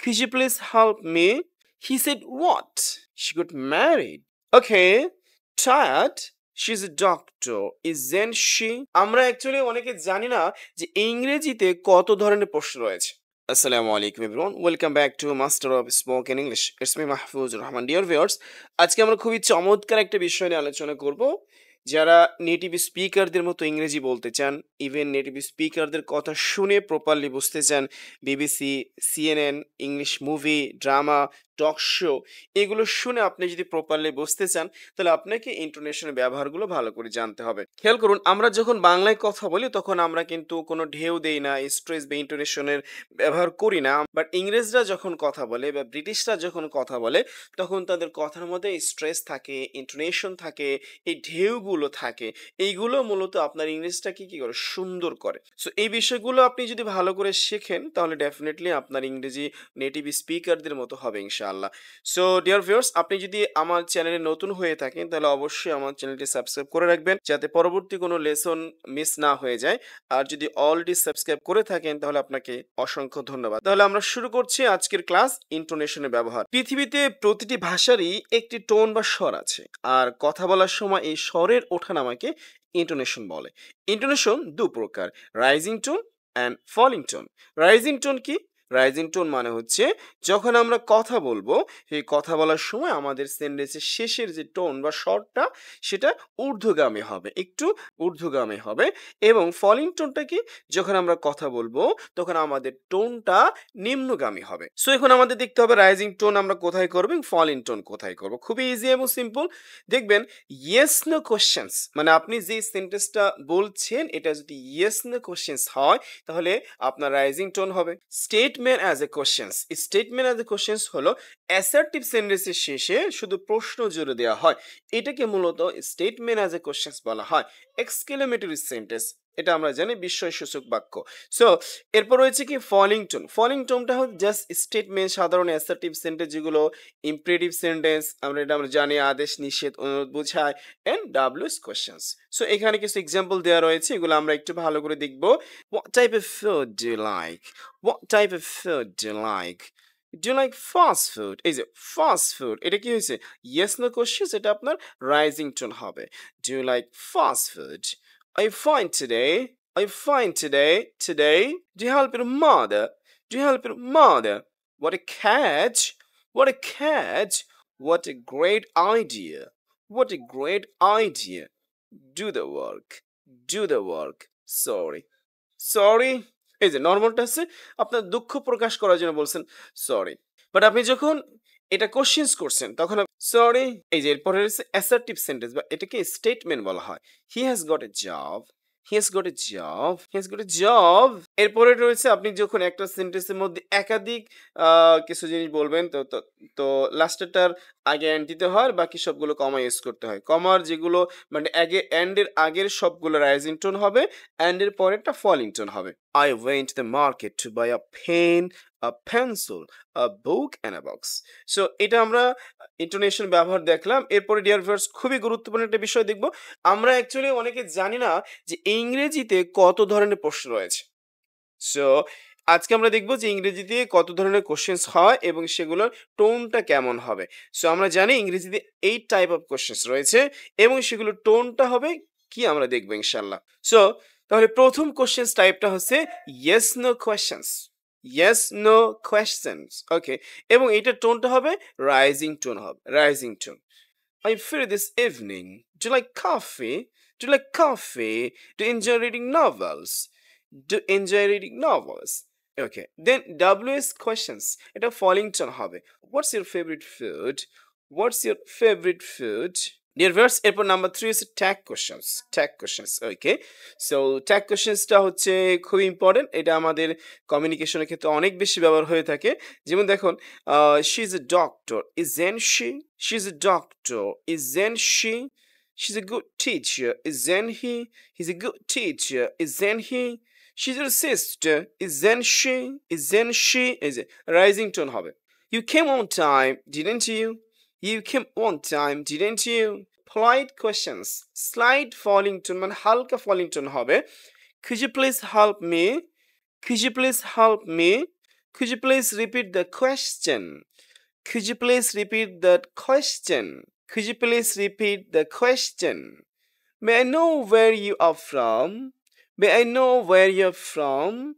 Could you please help me? He said, what? She got married. Okay. Tired? She's a doctor, isn't she? আমরা actually অনেকে জানি না যে ইংরেজিতে কত ধরনের প্রশ্ন রয়েছে। আসসালামু আলাইকুম everyone, welcome back to master of spoken English. It's me Mahfuzur Rahman. Dear viewers, আজকে আমরা খুবই চমৎকার একটা বিষয় নিয়ে আলোচনা করব। যারা নেটিভ স্পিকারদের মতো ইংরেজি বলতে চান, ইভেন নেটিভ স্পিকারদের কথা শুনে প্রপারলি বুঝতে চান, BBC, CNN, English movie, drama, talk show, এগুলো শুনে আপনি যদি প্রপারলি বুঝতে চান, তাহলে আপনাকে ইন্টোনেশনের ব্যবহারগুলো ভালো করে জানতে হবে। খেয়াল করুন, আমরা যখন বাংলায় কথা বলি তখন আমরা কিন্তু কোনো ঢেউ দেই না, স্ট্রেস বা ইন্টোনেশনের ব্যবহার করি না। বাট ইংরেজরা যখন কথা বলে বা ব্রিটিশরা যখন কথা বলে, তখন তাদের কথার মধ্যে স্ট্রেস থাকে, ইন্টোনেশন থাকে, এই ঢেউগুলো থাকে। এইগুলো মূলত আপনার ইংরেজিটাকে কি করে সুন্দর করে। সো এই বিষয়গুলো আপনি যদি ভালো করে শেখেন, তাহলে ডেফিনেটলি আপনার ইংরেজি নেটিভ স্পিকারদের মতো হবে ইনশাআল্লাহ। সো ডিয়ার ভিউয়ার্স, আপনি যদি আমার চ্যানেলে নতুন হয়ে থাকেন, তাহলে অবশ্যই আমার চ্যানেলটি সাবস্ক্রাইব করে রাখবেন, যাতে পরবর্তী কোনো লেসন মিস না হয়ে যায়। আর যদি অলরেডি সাবস্ক্রাইব করে থাকেন, তাহলে আপনাকে অসংখ্য ধন্যবাদ। তাহলে আমরা শুরু করছি আজকের ক্লাস, ইন্টোনেশনের ব্যবহার। পৃথিবীতে প্রতিটি ভাষারই একটি টোন বা স্বর আছে, আর কথা বলার সময় এই স্বরের ওঠানামাকে ইন্টোনেশন বলে। ইন্টোনেশন দু প্রকার, rising tone and falling tone. Rising tone কি? রাইজিং টোন মানে হচ্ছে যখন আমরা কথা বলবো, সেই কথা বলার সময় আমাদের সেন্টেন্সের শেষের যে টোন বা স্বরটা, সেটা ঊর্ধ্বগামী হবে, একটু ঊর্ধ্বগামী হবে। এবং ফলিং টোনটা কি? যখন আমরা কথা বলবো তখন আমাদের টোনটা নিম্নগামী হবে। সো এখন আমাদের দেখতে হবে রাইজিং টোন আমরা কোথায় করব এবং ফলিং টোন কোথায় করব। খুবই ইজি এবং সিম্পল। দেখবেন ইয়েস নো কোশ্চেন্স, মানে আপনি যে সেন্টেন্সটা বলছেন এটা যদি ইয়েস নো কোশ্চেন্স হয়, তাহলে আপনার রাইজিং টোন হবে। Statement as a questions, statement as a questions হলো অ্যাসার্টিভ সেন্টেন্সের শেষে শুধু প্রশ্ন জুড়ে দেওয়া হয়, এটাকে মূলত স্টেটমেন্ট অ্যাজ এ কোশ্চেন্স বলা হয়। এক্সক্লেমেটরি সেন্টেন্স, এটা আমরা জানি বিস্ময়সূচক বাক্য। সো এরপর রয়েছে কি ফলিং টোন। ফলিং টোনটা হচ্ছে জাস্ট স্টেটমেন্ট, সাধারণ অ্যাসার্টিভ সেন্টেন্স যেগুলো, ইম্পারেটিভ সেন্টেন্স আমরা জানি আদেশ, নিষেধ, অনুরোধ বোঝায়, এন্ড ডাব্লিউএস কোশ্চেন্স। সো এখানে কিছু এক্সাম্পল দেওয়া রয়েছে, এগুলো আমরা একটু ভালো করে দেখব। What type of food do you like? What type of food do you like? Do you like fast food? এই যে ফাস্ট ফুড, এটা কি হয়েছে? ইয়েস নো কোশ্চেন্স, এটা আপনার রাইজিং টোন হবে। Do you like fast food? Are you fine today? Are you fine today? Today? Do you help your mother? Do you help your mother? What a catch! What a catch! What a great idea! What a great idea! Do the work. Do the work. Sorry. Sorry? এই যে নর্মালটা আছে, আপনার দুঃখ প্রকাশ করার জন্য বলছেন sorry. But আপনি যখন এটা কোশ্চেন্স করছেন তখন সরি। এই যে এরপরে রয়েছে অ্যাসার্টিভ সেন্টেন্স, বা এটাকে স্টেটমেন্ট বলা হয়। He has got a job, he has got a job, he has got a job. এরপরে রয়েছে আপনি যখন একটা সেন্টেন্সের মধ্যে একাধিক কিছু জিনিস বলবেন, তো তো তো লাস্টেরটার আগে এন্ড দিতে হয়, বাকি সবগুলো কমা ইউজ করতে হয়। কমার যেগুলো মানে আগে এন্ডের আগের সবগুলো রাইজিং টোন হবে, এন্ডের পরেরটা ফলিং টোন হবে। I went to the market to buy a pen, a pencil, a book and a box. So এটা আমরা ইন্টোনেশন ব্যবহার দেখলাম। এরপরে ডিয়ার ভিউয়ার্স, খুবই গুরুত্বপূর্ণ একটা বিষয় দেখব। আমরা অ্যাকচুয়ালি অনেকে জানি না যে ইংরেজিতে কত ধরনের প্রশ্ন রয়েছে। সো আজকে আমরা দেখব যে ইংরেজিতে কত ধরনের কোশ্চেন্স হয় এবং সেগুলোর টোনটা কেমন হবে। সো আমরা জানি ইংরেজিতে 8 টাইপ অফ কোশ্চেন্স রয়েছে এবং সেগুলোর টোনটা হবে কি আমরা দেখব ইনশাআল্লাহ। সো তাহলে প্রথম কোশ্চেন্স টাইপটা হচ্ছে yes no questions. Yes no questions, okay. এবং এইটার টোনটা হবে রাইজিং টোন হবে, rising tone. Are you free this evening? Do you like coffee? Do you like coffee? Do you enjoy reading novels? Do you enjoy reading novels? Okay. Then WS questions. এটা falling tone হবে. What's your favorite food? What's your favorite food? Dear viewers, এরপর number 3 is tag questions. Tag questions. Okay. So tag questionsটা হচ্ছে খুব important. এটা আমাদের কমিউনিকেশনের ক্ষেত্রে অনেক বেশি ব্যবহার হয়ে থাকে। যেমন দেখুন, she is a doctor, isn't she? She's a doctor, isn't she? She's a good teacher, isn't he? He's a good teacher, isn't he? She's your sister, isn't she? Isn't she? Is it rising tone হবে? You came on time, didn't you? You came on time, didn't you? Polite questions. Slight falling tone মানে হালকা falling tone হবে। Could you please help me? Could you please help me? Could you please repeat the question? Could you please repeat that question? Could you please repeat the question? May I know where you are from? May I know where you're from?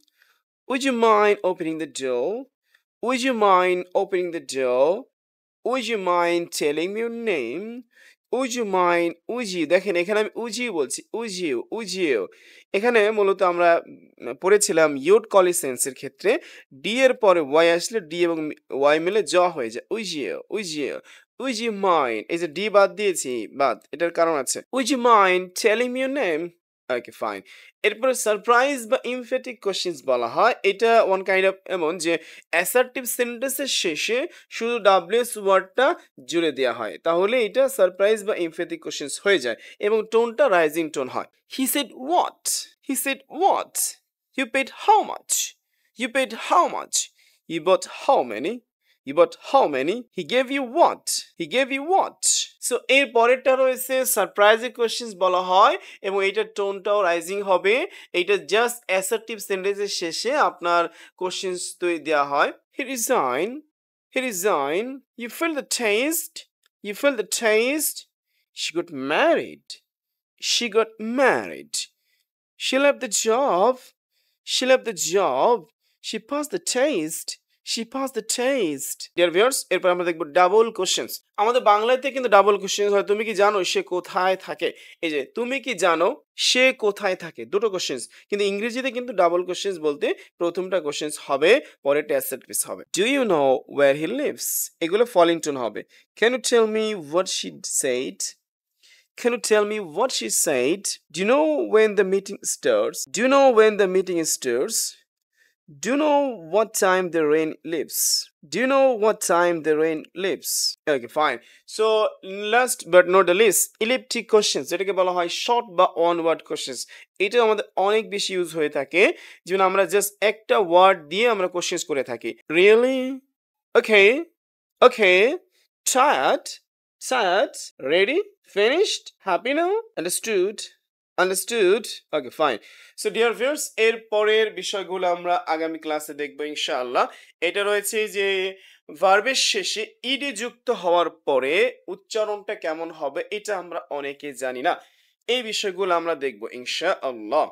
Would you mind opening the door? Would you mind opening the door? Would you mind telling me your name? Would you mind would you দেখেন এখানে আমি উজি বলছি উজিও এখানে মূলত আমরা পড়েছিলাম ইউড কলিসেন্সের ক্ষেত্রে D এর পরে ওয়াই আসলে ডি এবং ওয়াই মিলে জ হয়ে যায় উজিও উজ ইউ মাইন্ড এই যে ডি বাদ দিয়েছি বাদ এটার কারণ আছে would you mind telling me your name okay fine এরপরে সারপ্রাইজ বা ইমফেটিক কোশ্চেন্স বলা হয় এটা ওয়ান কাইন্ড অফ এমন যে অ্যাসার্টিভ সেন্টেন্সের শেষে শুধু ডাব্লিউএস ওয়ার্ডটা জুড়ে দেওয়া হয় তাহলে এটা সারপ্রাইজ বা ইমফেটিক কোশ্চেন্স হয়ে যায় এবং টোনটা রাইজিং টোন হয় he said what you paid how much you bought how many You bought how many? He gave you what? So এর পরেরটা রয়েছে সারপ্রাইজিং কোশ্চেন্স বলা হয় এবং এইটার টোনটাও রাইজিং হবে এইটা জাস্ট অ্যাসার্টিভ সেন্টেন্সের শেষে আপনার কোশ্চেন্স তৈরি দেওয়া হয় He resigned. You feel the taste. She got married. She left the job. She passed the taste. Dear viewers, এরপর আমরা দেখব ডাবল কোশ্চেন্স আমাদের বাংলাতে কিন্তু ডাবল কোশ্চেন্স হয় তুমি কি জানো সে কোথায় থাকে এই যে তুমি কি জানো সে কোথায় থাকে দুটো কোশ্চেন্স কিন্তু ইংরেজিতে কিন্তু ডাবল কোশ্চেন্স বলতে প্রথমটা কোশ্চেন্স হবে পরেরটা অ্যাসার্টিভ হবে do you know where he lives এগুলো ফলিং টোন হবে can you tell me what she said Do you know when the meeting starts? Do you know what time the rain leaves? Okay, fine. So, last but not the least, elliptic questions. যেটাকে বলা হয় short বা one word questions. এটা আমাদের অনেক বেশি use হয়ে থাকে যেমন আমরা জাস্ট একটা ওয়ার্ড দিয়ে আমরা কোশ্চেন্স করে থাকি Really? Okay. Tired? Ready? Finished? Happy now? Understood? Okay, fine. So dear viewers, এর পরের বিষয়গুলো আমরা আগামী ক্লাসে দেখব ইনশাআল্লাহ এটা রয়েছে যে ভার্বের শেষে ইডি যুক্ত হওয়ার পরে উচ্চারণটা কেমন হবে এটা আমরা অনেকে জানি না এই বিষয়গুলো আমরা দেখব ইনশাআল্লাহ